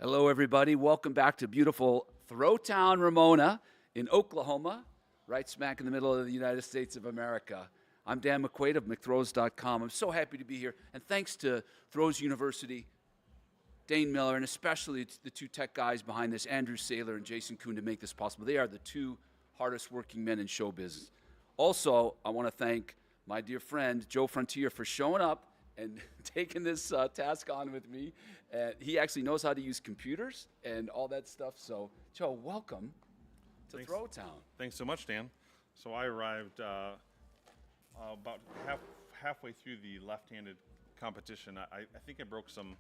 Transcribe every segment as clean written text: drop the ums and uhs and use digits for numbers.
Hello, everybody. Welcome back to beautiful Throwtown, Ramona in Oklahoma, right smack in the middle of the United States of America. I'm Dan McQuaid of McThrows.com. I'm so happy to be here, and thanks to Throws University, Dane Miller, and especially the two tech guys behind this, Andrew Saylor and Jason Kuhn, to make this possible. They are the two hardest working men in show business. Also, I want to thank my dear friend, Joe Frontier, for showing up and taking this task on with me. He actually knows how to use computers and all that stuff. So, Joe, welcome to Throwtown. Thanks so much, Dan. So I arrived about halfway through the left-handed competition. I think I broke some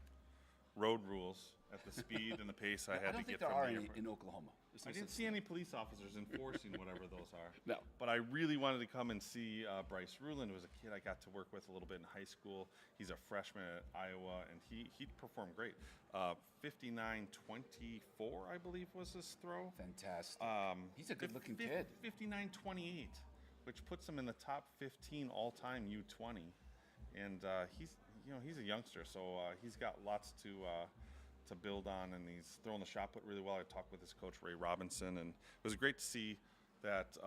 road rules at the speed and the pace I had to get from the airport. I don't think there are any in Oklahoma. I didn't see any police officers enforcing whatever those are. No. But I really wanted to come and see Bryce Ruland, who was a kid I got to work with a little bit in high school. He's a freshman at Iowa, and he performed great. 59-24, I believe, was his throw. Fantastic. He's a good-looking kid. 59-28, which puts him in the top 15 all-time U20. And he's a youngster, so he's got lots to build on, and he's throwing the shot put really well. I talked with his coach, Ray Robinson, and it was great to see that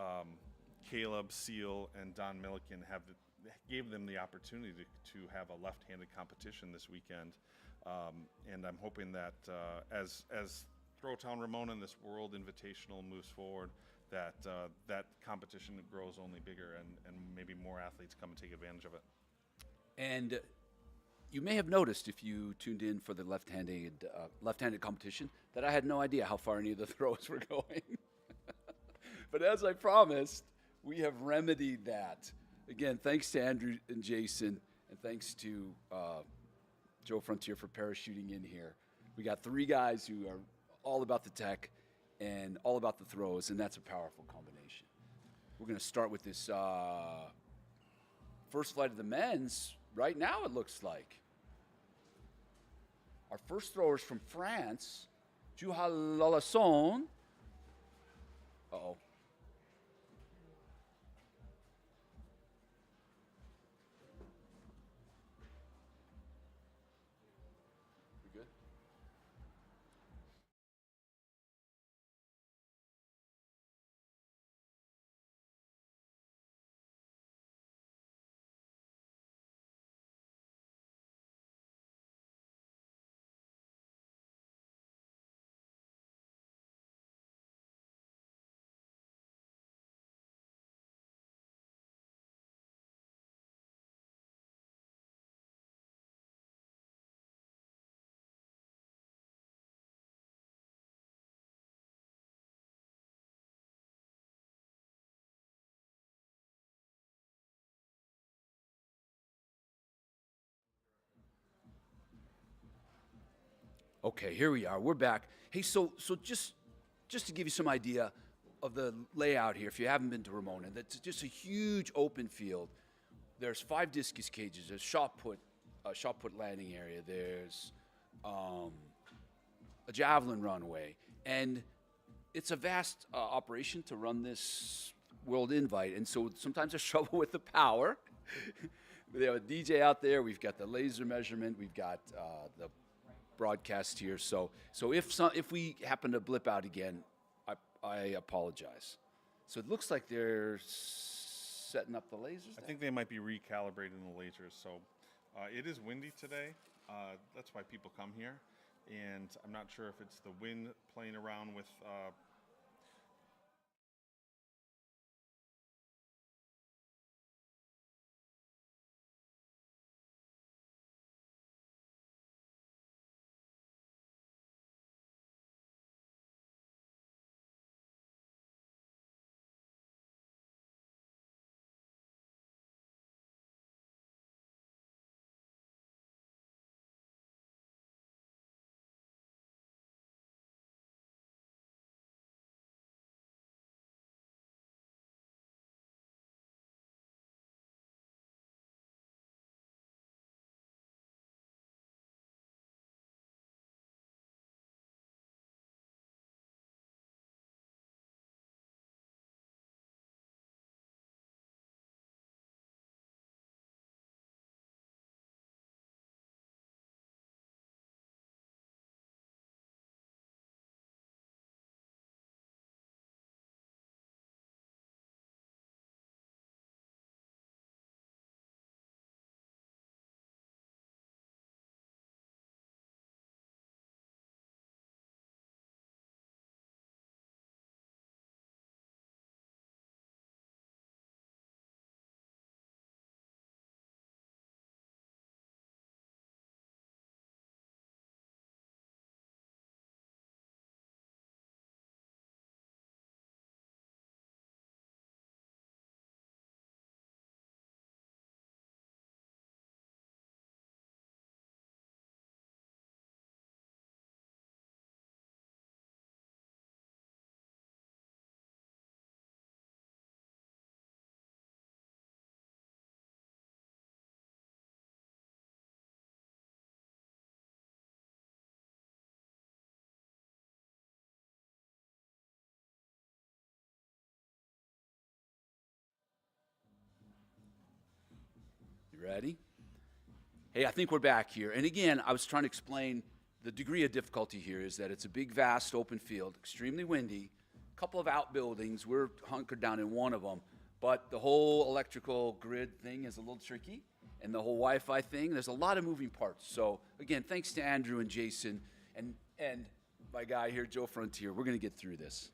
Caleb Seal and Don Milliken gave them the opportunity to have a left-handed competition this weekend. And I'm hoping that as Throwtown Ramona and this World Invitational moves forward, that that competition grows only bigger, and maybe more athletes come and take advantage of it. And you may have noticed, if you tuned in for the left-handed competition, that I had no idea how far any of the throws were going. But as I promised, we have remedied that. Again, thanks to Andrew and Jason, and thanks to Joe Frontier for parachuting in here. We got three guys who are all about the tech and all about the throws, and that's a powerful combination. We're going to start with this first flight of the men's. Right now, it looks like. Our first thrower is from France, Juhalalson. Uh-oh. We good? Okay, here we are. We're back. Hey, so just to give you some idea of the layout here, if you haven't been to Ramona, that's just a huge open field. There's 5 discus cages. There's shot put landing area. There's a javelin runway, and it's a vast operation to run this World Invite. And so sometimes there's trouble with the power. We have a DJ out there. We've got the laser measurement. We've got the broadcast here. So if we happen to blip out again, I apologize. So it looks like they're setting up the lasers. I think they might be recalibrating the lasers. So it is windy today. That's why people come here. And I'm not sure if it's the wind playing around with Ready? Hey, I think we're back here. And again, I was trying to explain the degree of difficulty here is that it's a big, vast open field, extremely windy, a couple of outbuildings. We're hunkered down in one of them. But the whole electrical grid thing is a little tricky, and the whole Wi-Fi thing, there's a lot of moving parts. So again, thanks to Andrew and Jason and my guy here, Joe Frontier. We're going to get through this.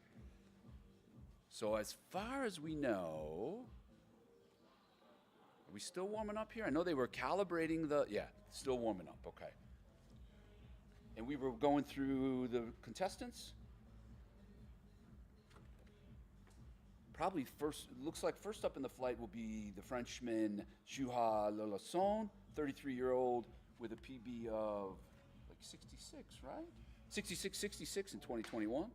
So as far as we know, are we still warming up here? I know they were calibrating yeah, still warming up, okay. And we were going through the contestants. Probably first, looks like first up in the flight will be the Frenchman Juha Lelasson, 33-year-old with a PB of like 66, right? 66 in 2021.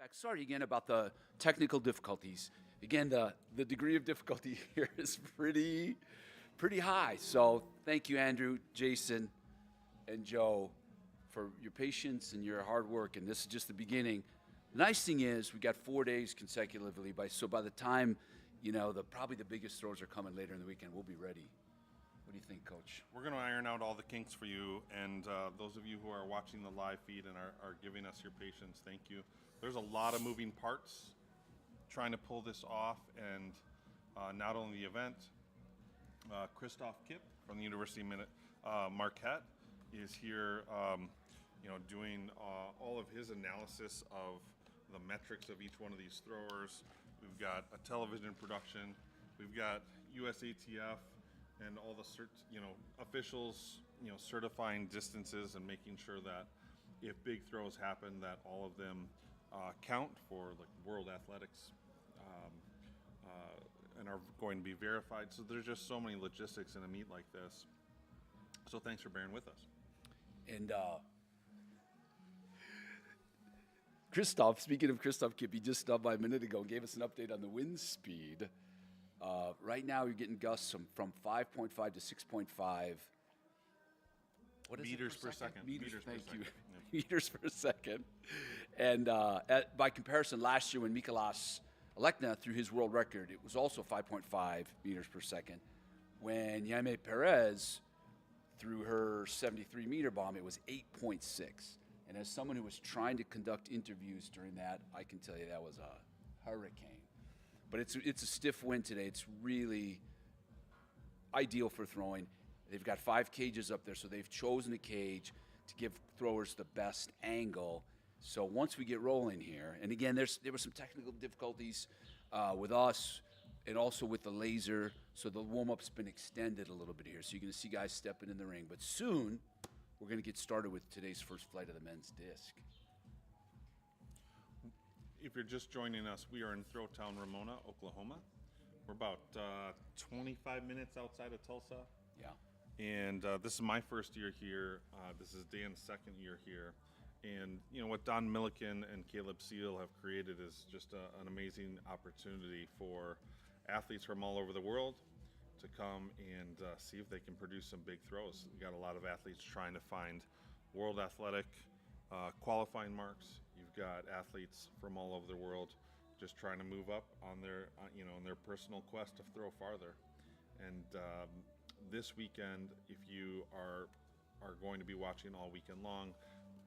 back. Sorry again about the technical difficulties. Again, the degree of difficulty here is pretty high. So thank you, Andrew, Jason, and Joe, for your patience and your hard work. And this is just the beginning. The nice thing is we got 4 days consecutively. So by the time, probably the biggest throws are coming later in the weekend, we'll be ready. What do you think, Coach? We're going to iron out all the kinks for you, and those of you who are watching the live feed and are giving us your patience, thank you. There's a lot of moving parts trying to pull this off, and not only the event, Christoph Kipp from the University of Marquette is here, doing all of his analysis of the metrics of each one of these throwers. We've got a television production. We've got USATF and all the officials, certifying distances and making sure that if big throws happen, that all of them count for like World Athletics and are going to be verified. So there's just so many logistics in a meet like this. So thanks for bearing with us. And Christoph, speaking of Christoph Kipp, he just stopped by a minute ago and gave us an update on the wind speed. Right now, you're getting gusts from 5.5 to 6.5. What is meters per second. Meters per second. you. Yeah. Meters per second. And by comparison, last year when Mikolas Alekna threw his world record, it was also 5.5 meters per second. When Jaime Perez threw her 73-meter bomb, it was 8.6. And as someone who was trying to conduct interviews during that, I can tell you that was a hurricane. But it's a stiff wind today. It's really ideal for throwing. They've got 5 cages up there, so they've chosen a cage to give throwers the best angle. So once we get rolling here, and again, there were some technical difficulties with us and also with the laser, so the warm-up's been extended a little bit here. So you're going to see guys stepping in the ring. But soon, we're going to get started with today's first flight of the men's disc. If you're just joining us, we are in Throwtown, Ramona, Oklahoma. We're about 25 minutes outside of Tulsa. Yeah. And this is my first year here. This is Dan's second year here. And what Don Milliken and Caleb Seal have created is just an amazing opportunity for athletes from all over the world to come and see if they can produce some big throws. We got a lot of athletes trying to find World Athletic qualifying marks. You've got athletes from all over the world just trying to move up on their, in their personal quest to throw farther. And this weekend, if you are going to be watching all weekend long,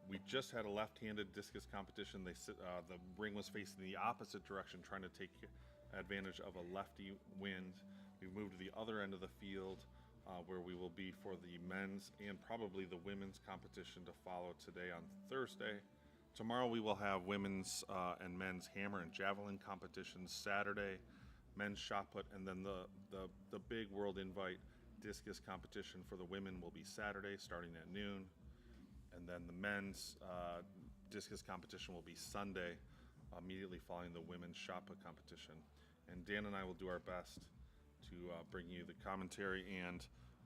we just had a left-handed discus competition. The ring was facing the opposite direction, trying to take advantage of a lefty wind. We've moved to the other end of the field, where we will be for the men's and probably the women's competition to follow today on Thursday. Tomorrow we will have women's and men's hammer and javelin competitions Saturday, men's shot put, and then the big world invite discus competition for the women will be Saturday starting at noon. And then the men's discus competition will be Sunday, immediately following the women's shot put competition. And Dan and I will do our best to bring you the commentary and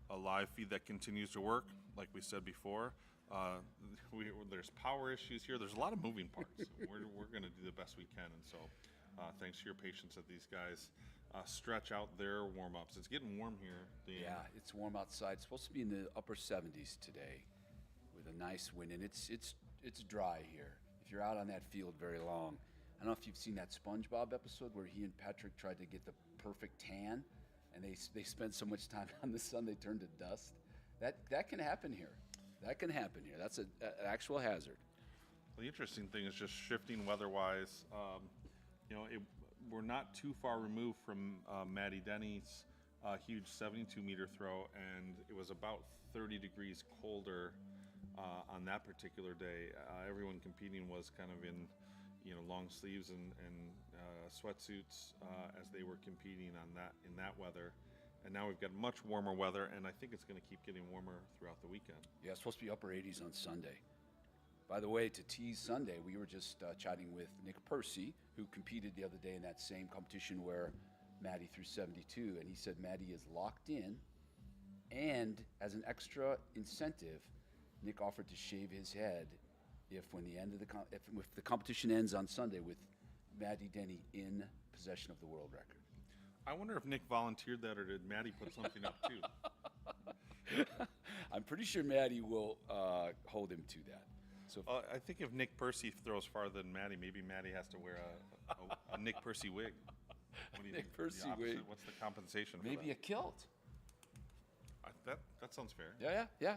a live feed that continues to work. Like we said before, there's power issues here. There's a lot of moving parts. We're going to do the best we can. And so thanks for your patience as these guys stretch out their warm-ups. It's getting warm here, Dan. Yeah, it's warm outside. It's supposed to be in the upper 70s today with a nice wind. And it's dry here. If you're out on that field very long. I don't know if you've seen that SpongeBob episode where he and Patrick tried to get the perfect tan, and they spent so much time on the sun they turned to dust. That can happen here. That can happen here. That's an actual hazard. Well, the interesting thing is just shifting weather-wise. We're not too far removed from Maddie Denny's huge 72-meter throw, and it was about 30 degrees colder on that particular day. Everyone competing was kind of in long sleeves and sweatsuits as they were competing in that weather. And now we've got much warmer weather, and I think it's going to keep getting warmer throughout the weekend. Yeah, it's supposed to be upper 80s on Sunday. By the way, to tease Sunday, we were just chatting with Nick Percy, who competed the other day in that same competition where Maddie threw 72, and he said Maddie is locked in, and as an extra incentive, Nick offered to shave his head if the competition ends on Sunday with Maddie Denny in possession of the world record. I wonder if Nick volunteered that, or did Maddie put something up too? I'm pretty sure Maddie will hold him to that. So I think if Nick Percy throws farther than Maddie, maybe Maddie has to wear a Nick Percy wig. What do you Nick think? Percy The opposite? wig. What's the compensation for maybe that? a kilt. That sounds fair. Yeah.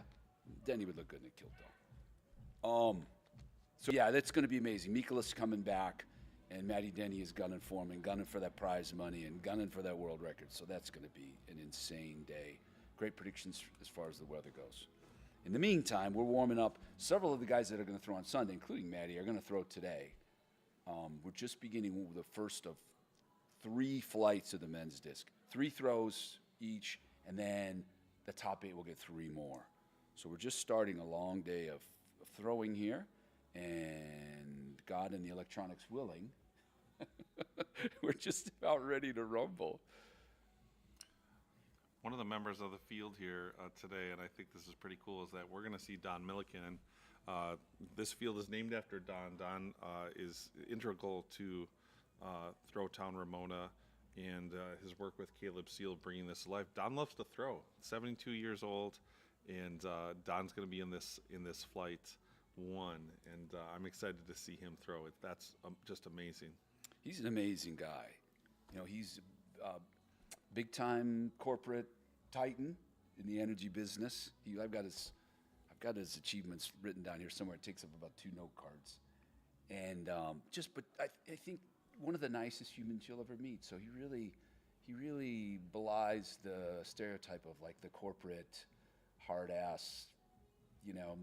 Denny would look good in a kilt, though. So yeah, that's going to be amazing. Mikolas coming back, and Maddie Denny is gunning for him and gunning for that prize money and gunning for that world record. So that's going to be an insane day. Great predictions as far as the weather goes. In the meantime, we're warming up. Several of the guys that are going to throw on Sunday, including Maddie, are going to throw today. We're just beginning with the first of 3 flights of the men's disc. 3 throws each, and then the top 8 will get 3 more. So we're just starting a long day of throwing here, and God and the electronics willing, we're just about ready to rumble. One of the members of the field here today, and I think this is pretty cool, is that we're going to see Don Milliken. This field is named after Don. Don is integral to Throwtown Ramona and his work with Caleb Seal bringing this to life. Don loves to throw. 72 years old, and Don's going to be in this flight 1, and I'm excited to see him throw it. That's just amazing. He's an amazing guy. You know, he's big time corporate titan in the energy business. I've got his achievements written down here somewhere. It takes up about 2 note cards, and but I think one of the nicest humans you'll ever meet. So he really belies the stereotype of like the corporate hard ass,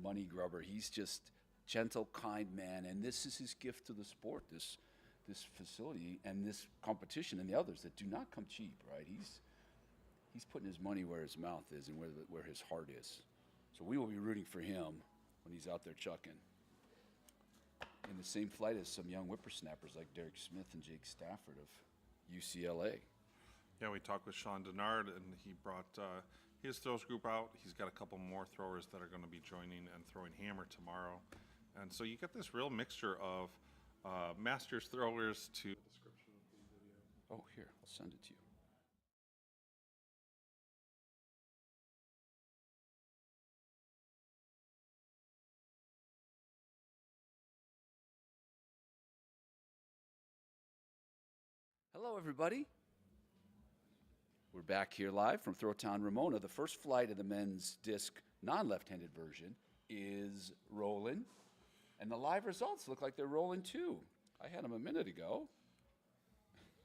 money grubber. He's just gentle, kind man, and this is his gift to the sport. This facility and this competition and the others that do not come cheap, right? He's putting his money where his mouth is and where his heart is. So we will be rooting for him when he's out there chucking. In the same flight as some young whippersnappers like Derek Smith and Jake Stafford of UCLA. Yeah, we talked with Sean Denard, and he brought his throws group out. He's got a couple more throwers that are going to be joining and throwing hammer tomorrow. And so you get this real mixture of masters throwers to description of the video. Oh, here, I'll send it to you. Hello, everybody. We're back here live from Throwtown, Ramona. The first flight of the men's disc non-left-handed version is rolling, and the live results look like they're rolling too. I had them a minute ago.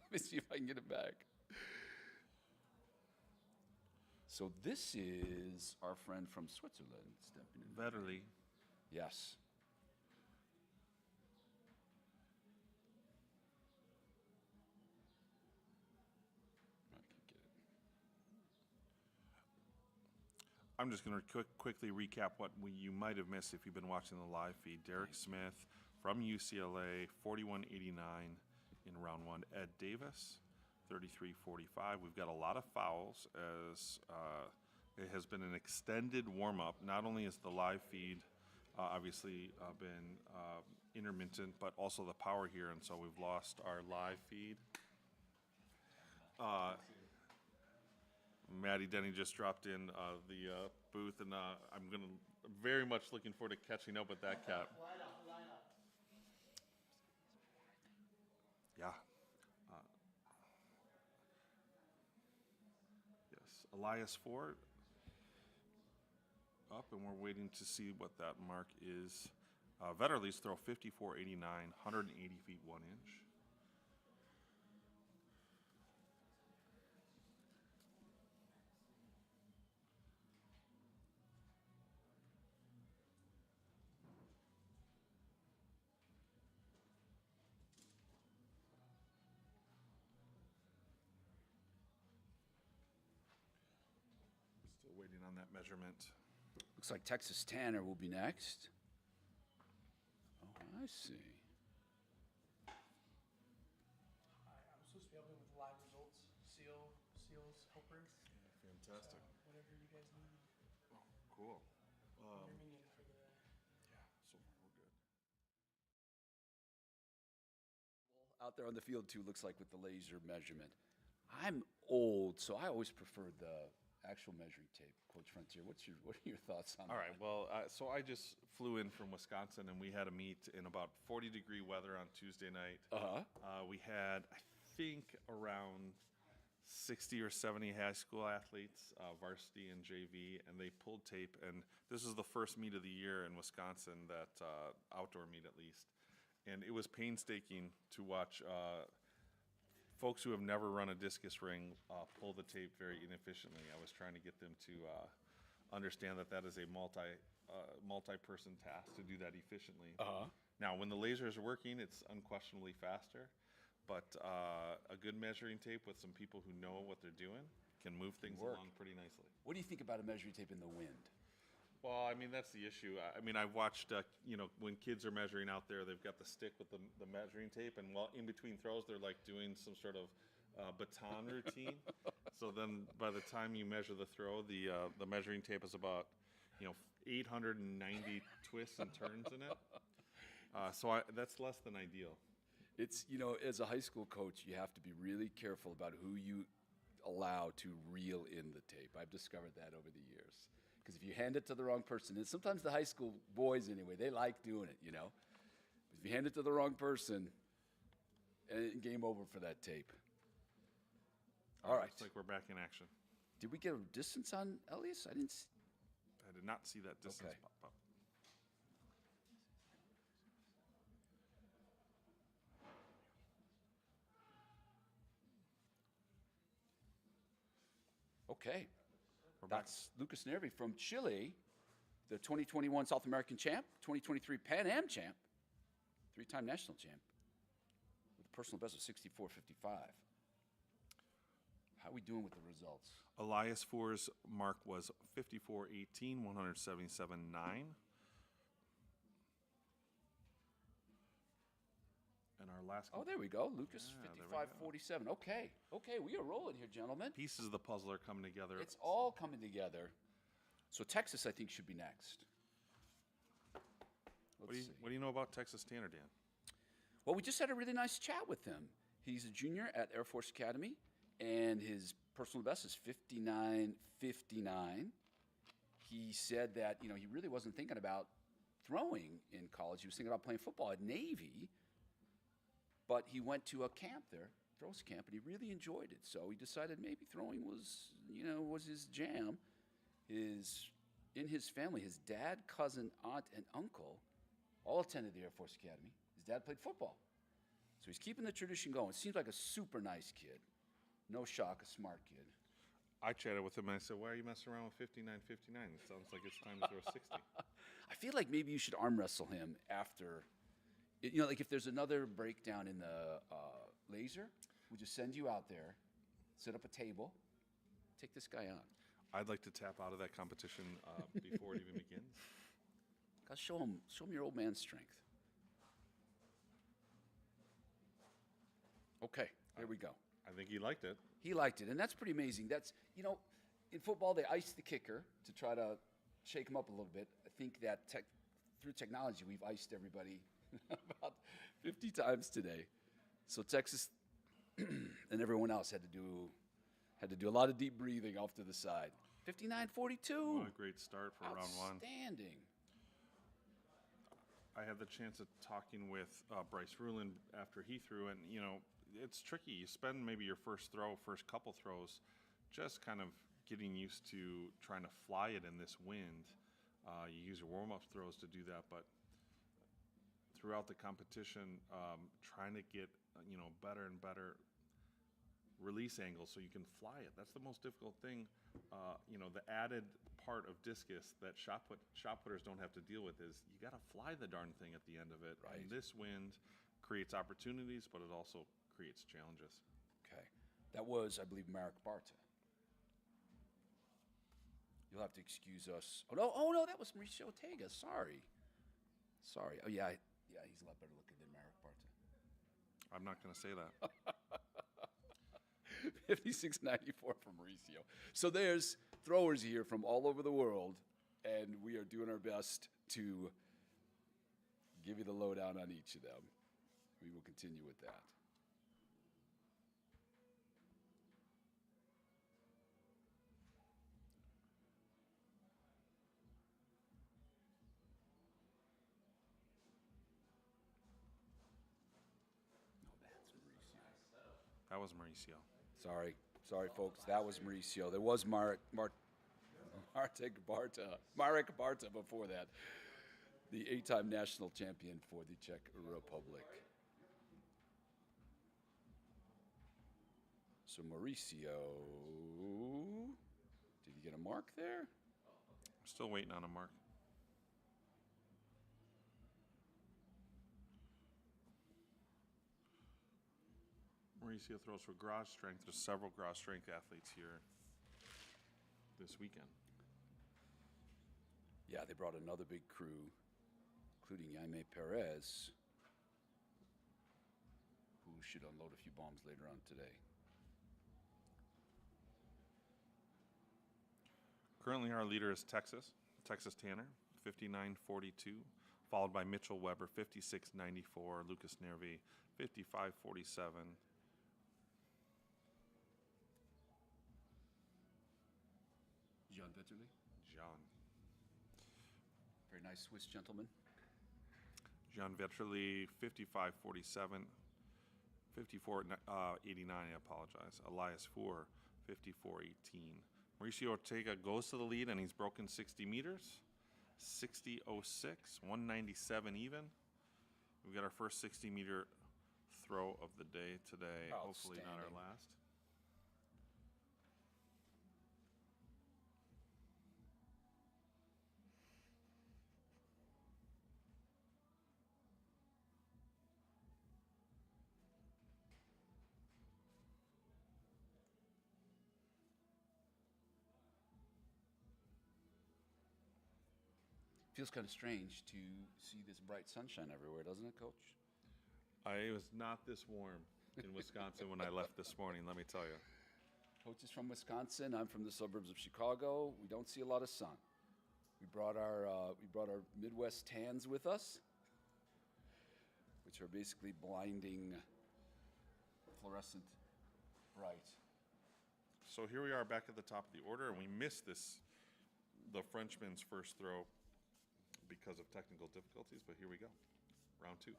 Let me see if I can get it back. So this is our friend from Switzerland stepping in. Vetterli. Yes. I'm just going to quickly recap what you might have missed if you've been watching the live feed. Derek Smith from UCLA, 41.89 in round 1. Ed Davis, 33.45. We've got a lot of fouls as it has been an extended warm-up. Not only is the live feed obviously been intermittent, but also the power here, and so we've lost our live feed. Maddie Denny just dropped in the booth, and I'm very much looking forward to catching up with that cat. Yeah. Yes, Elias Ford up, and we're waiting to see what that mark is. Vetterli's throw 54.89, 180 feet 1 inch. Still waiting on that measurement. Looks like Texas Tanner will be next. Oh, I see. I'm supposed to be helping with live results, seals, helper. Yeah, fantastic. So whatever you guys need. Oh, cool. Your minion. out there on the field too, looks like, with the laser measurement. I'm old, so I always preferred the actual measuring tape. Coach Frontier, what are your thoughts on that? All right. Well, so I just flew in from Wisconsin, and we had a meet in about 40-degree weather on Tuesday night. We had, I think, around 60 or 70 high school athletes, varsity and JV, and they pulled tape. And this is the first meet of the year in Wisconsin, that outdoor meet at least. And it was painstaking to watch folks who have never run a discus ring pull the tape very inefficiently. I was trying to get them to understand that that is a multi-person task to do that efficiently. Now, when the lasers are working, it's unquestionably faster, but a good measuring tape with some people who know what they're doing can move things along pretty nicely. What do you think about a measuring tape in the wind? Well, I mean, that's the issue. I mean, I've watched, when kids are measuring out there, they've got the stick with the measuring tape, and while in between throws, they're like doing some sort of baton routine. So then by the time you measure the throw, the measuring tape is about, 890 twists and turns in it. So that's less than ideal. It's, as a high school coach, you have to be really careful about who you allow to reel in the tape. I've discovered that over the years. Because if you hand it to the wrong person, and sometimes the high school boys anyway, they like doing it, But if you hand it to the wrong person, game over for that tape. All right. Looks like we're back in action. Did we get a distance on Elias? I did not see that distance Okay. pop up. Okay. We're back. That's Lucas Nervi from Chile, the 2021 South American champ, 2023 Pan Am champ, 3-time national champ, with a personal best of 64.55. How are we doing with the results? Elias Four's mark was 54.18, 177.9. And our last Oh, there we go. Lucas, Yeah, there we go. 55.47. Okay, we are rolling here, gentlemen. pieces of the puzzle are coming together. It's all coming together. So Texas, I think, should be next. What do Let's see. you know about Texas Tanner, Dan? Well, we just had a really nice chat with him. He's a junior at Air Force Academy, and his personal best is 59.59. He said that, he really wasn't thinking about throwing in college. He was thinking about playing football at Navy, but he went to a camp there, throws camp, and he really enjoyed it. So he decided maybe throwing was his jam. In his family, his dad, cousin, aunt, and uncle all attended the Air Force Academy. His dad played football. So he's keeping the tradition going. Seems like a super nice kid. No shock, a smart kid. I chatted with him and I said, why are you messing around with 59.59? It sounds like it's time to throw 60. I feel like maybe you should arm wrestle him after. Like if there's another breakdown in the laser, we'll just send you out there, set up a table, take this guy on. I'd like to tap out of that competition before it even begins. Gotta show him your old man strength. Okay, there we go. I think he liked it. He liked it, and that's pretty amazing. That's, in football, they ice the kicker to try to shake him up a little bit. I think that through technology, we've iced everybody about 50 times today. So Texas and everyone else had to do a lot of deep breathing off to the side. 59.42. What a great start for round one. Outstanding. I had the chance of talking with Bryce Rulin after he threw, and it's tricky. You spend maybe your first couple throws, just kind of getting used to trying to fly it in this wind. You use your warm-up throws to do that, but throughout the competition, trying to get better and better release angles so you can fly it. That's the most difficult thing. The added part of discus that shot putters don't have to deal with is you got to fly the darn thing at the end of it. Right. And this wind creates opportunities, but it also creates challenges. Okay. That was, I believe, Marek Barta. You'll have to excuse us. Oh no, that was Mauricio Ortega. Sorry. Oh yeah, he's a lot better looking than Marek Barta. I'm not going to say that. 56.94 from Mauricio. So there's throwers here from all over the world, and we are doing our best to give you the lowdown on each of them. We will continue with that. That was Mauricio. Sorry, folks. That was Mauricio. There was Marek Barta before that, the 8-time national champion for the Czech Republic. So Mauricio, did he get a mark there? I'm still waiting on a mark. Mauricio throws for garage strength. There's several garage strength athletes here this weekend. Yeah, they brought another big crew, including Jaime Perez, who should unload a few bombs later on today. Currently, our leader is Texas Tanner, 59.42, followed by Mitchell Weber, 56.94, Lucas Nervi, 55.47. Jean Vetterli, Jean very nice Swiss gentleman. Vetterli, 55.47, 54.89, I apologize. Elias Four, 54.18. Mauricio Ortega goes to the lead, and he's broken 60 meters. 60.06, 197 even. We've got our first 60-meter throw of the day today. Hopefully not our last. Feels kind of strange to see this bright sunshine everywhere, doesn't it, Coach? It was not this warm in Wisconsin when I left this morning, let me tell you. Coach is from Wisconsin. I'm from the suburbs of Chicago. We don't see a lot of sun. We brought our Midwest tans with us, which are basically blinding, fluorescent bright. So here we are back at the top of the order, and we missed the Frenchman's first throw because of technical difficulties, but here we go. Round 2.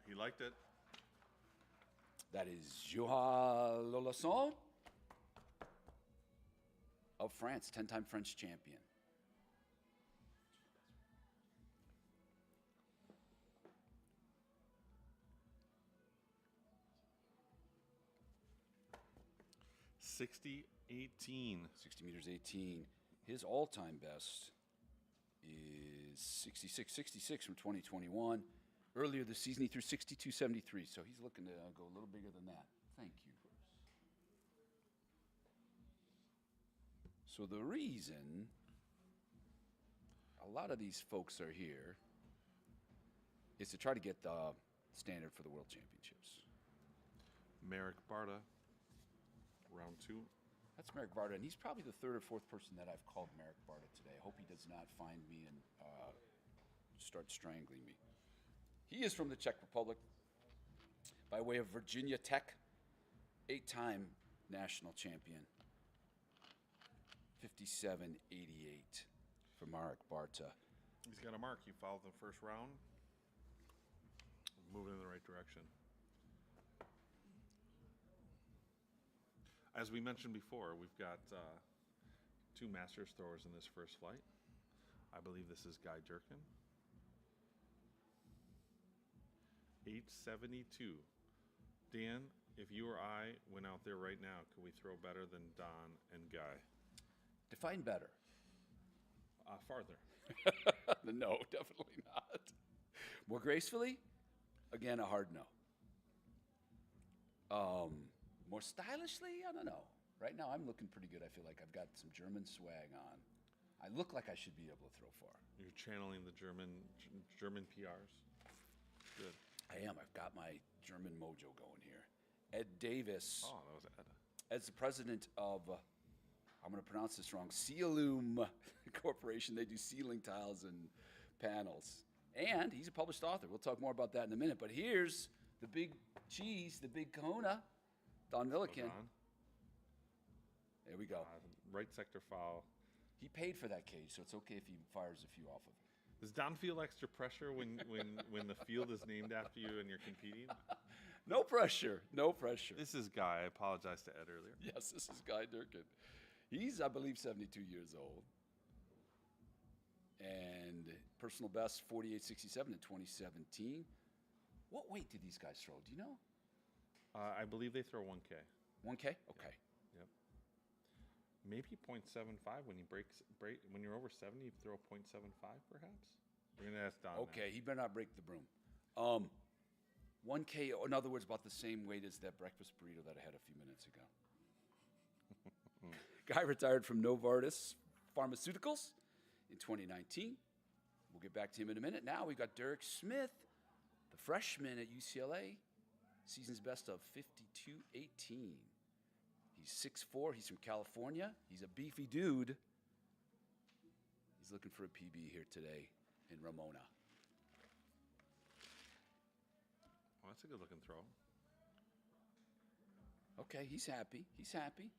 He liked it. That is Johan Lolasson of France, 10-time French champion. (60-18). 60 meters 18. His all-time best is 66 from 2021. Earlier this season, he threw 62.73, so he's looking to go a little bigger than that. Thank you. So the reason a lot of these folks are here is to try to get the standard for the World Championships. Marek Barta, round 2. That's Marek Barta, and he's probably the third or fourth person that I've called Marek Barta today. I hope he does not find me and start strangling me. He is from the Czech Republic by way of Virginia Tech, 8-time national champion. 57.88 for Marek Barta. He's got a mark. He fouled the first round. Moving in the right direction. As we mentioned before, we've got 2 Masters throwers in this first flight. I believe this is Guy Durkin. 872. Dan, if you or I went out there right now, could we throw better than Don and Guy? Define better. Farther. No, definitely not. More gracefully? Again, a hard no. More stylishly? I don't know. Right now, I'm looking pretty good. I feel like I've got some German swag on. I look like I should be able to throw far. You're channeling the German PRs. Good. I am. I've got my German mojo going here. Ed Davis. Oh, that was Ed. As the president of, I'm going to pronounce this wrong, Sealum Corporation. They do ceiling tiles and panels. And he's a published author. We'll talk more about that in a minute. But here's the big cheese, the big kahuna, Don Milliken. There we go. Right sector foul. He paid for that cage, so it's okay if he fires a few off of it. Does Don feel extra pressure when the field is named after you and you're competing? No pressure. No pressure. This is Guy. I apologize to Ed earlier. Yes, this is Guy Durkin. He's, I believe, 72 years old. And personal best 48.67 in 2017. What weight did these guys throw? Do you know? I believe they throw 1K. 1K? Okay. Yep. Maybe 0.75 when when you're over 70, you throw 0.75 perhaps. We're gonna ask Don. Okay, he better not break the broom. 1K, in other words, about the same weight as that breakfast burrito that I had a few minutes ago. Guy retired from Novartis Pharmaceuticals in 2019. We'll get back to him in a minute. Now we've got Derek Smith, the freshman at UCLA. Season's best of 52.18. He's 6'4". He's from California. He's a beefy dude. He's looking for a PB here today in Ramona. Well, that's a good looking throw. Okay, he's happy. He's happy.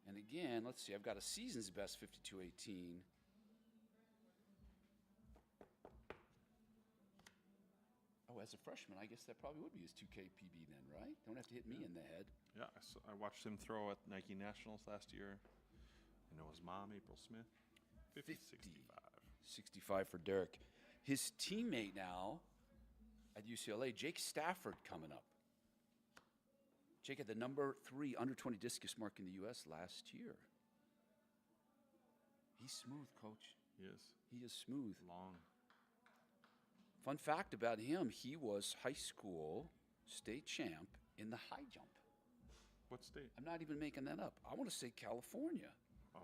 And again, let's see. I've got a season's best 52.18. Oh, as a freshman, I guess that probably would be his 2K PB then, right? Don't have to hit me in the head. Yeah, I watched him throw at Nike Nationals last year. I know his mom, April Smith. 50-65. 65 for Derek. His teammate now at UCLA, Jake Stafford, coming up. Jake had the number 3 under 20 discus mark in the U.S. last year. He's smooth, Coach. He is. He is smooth. Long. Fun fact about him, he was high school state champ in the high jump. What state? I'm not even making that up. I want to say California.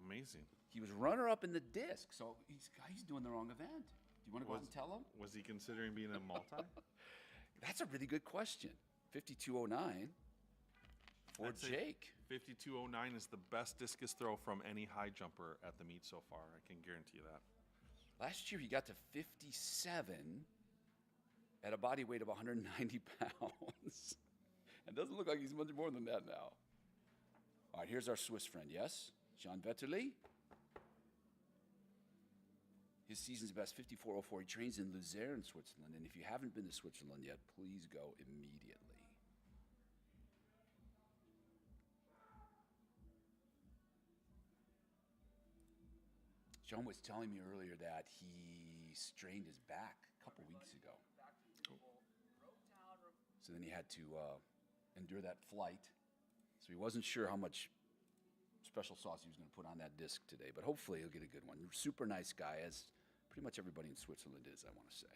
Amazing. He was runner-up in the disc, so he's doing the wrong event. Do you want to go out and tell him? Was he considering being a multi? That's a really good question. 52.09 for Jake. 52.09 is the best discus throw from any high jumper at the meet so far. I can guarantee you that. Last year he got to 57 at a body weight of 190 pounds. It doesn't look like he's much more than that now. All right, here's our Swiss friend, yes? Jean Vetterli. His season's best 54.04. He trains in Luzern, Switzerland. And if you haven't been to Switzerland yet, please go immediately. John was telling me earlier that he strained his back a couple weeks ago. So then he had to endure that flight. So he wasn't sure how much special sauce he was going to put on that disc today, but hopefully he'll get a good one. Super nice guy, as pretty much everybody in Switzerland is, I want to say.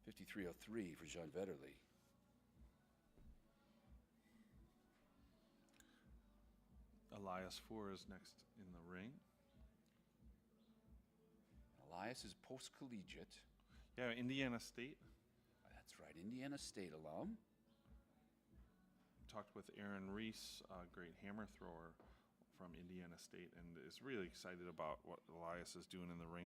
53.03 for Jean Vetterli. Elias Four is next in the ring. Elias is post-collegiate. Yeah, Indiana State. That's right, Indiana State alum. Talked with Aaron Reese, a great hammer thrower from Indiana State, and is really excited about what Elias is doing in the ring.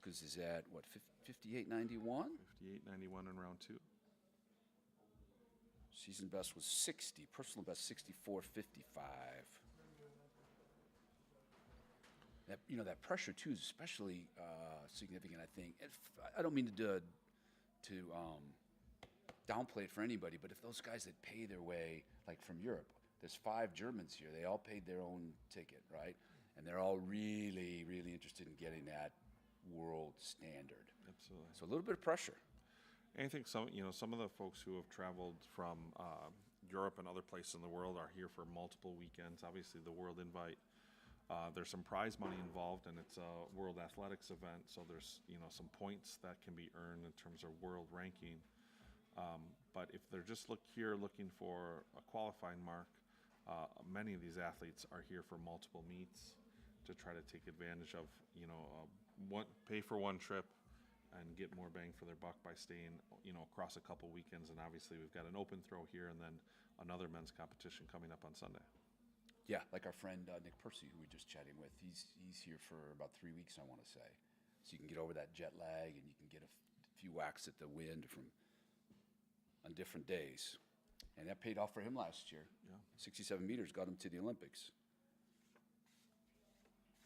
Discus is at, what, 58.91? 58.91 in round 2. Season best was 60. Personal best 64.55. That, that pressure too is especially significant. I think. I don't mean to downplay it for anybody, but if those guys that pay their way, like from Europe, there's 5 Germans here. They all paid their own ticket, right? And they're all really, really interested in getting that world standard. Absolutely. So a little bit of pressure. And I think some of the folks who have traveled from Europe and other places in the world are here for multiple weekends. Obviously, the World Invite. There's some prize money involved, and it's a World Athletics event, so there's some points that can be earned in terms of world ranking. But if they're just looking for a qualifying mark, many of these athletes are here for multiple meets to try to take advantage of pay for one trip and get more bang for their buck by staying across a couple weekends. And obviously we've got an open throw here and then another men's competition coming up on Sunday. Yeah, like our friend Nick Percy, who we were just chatting with. He's here for about 3 weeks, I want to say. So you can get over that jet lag, and you can get a few whacks at the wind on different days. And that paid off for him last year. Yeah. 67 meters got him to the Olympics.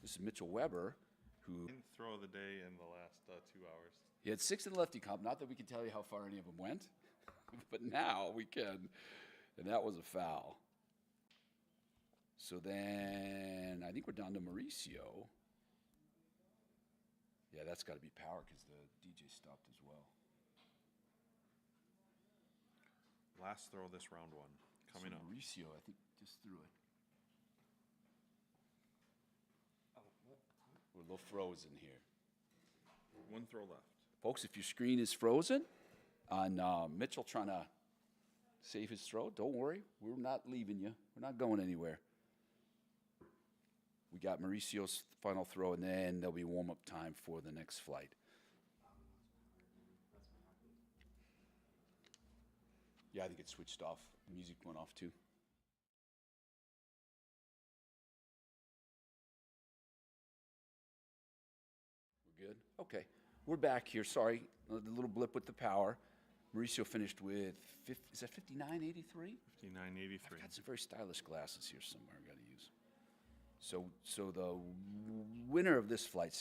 This is Mitchell Weber, who Didn't throw the day in the last 2 hours. he had 6 in the lefty comp. Not that we can tell you how far any of them went, but now we can. And that was a foul. So then I think we're down to Mauricio. Yeah, that's got to be power because the DJ stopped as well. Last throw this round 1 coming up. Mauricio, I think, just threw it. We're a little frozen here. 1 throw left. Folks, if your screen is frozen on Mitchell trying to save his throw, don't worry. We're not leaving you. We're not going anywhere. We got Mauricio's final throw, and then there'll be warm-up time for the next flight. Yeah, I think it switched off. The music went off, too. We're good? Okay. We're back here. Sorry, a little blip with the power. Mauricio finished with, is that 59.83? 59.83. I've got some very stylish glasses here somewhere I've got to use. So the winner of this flight,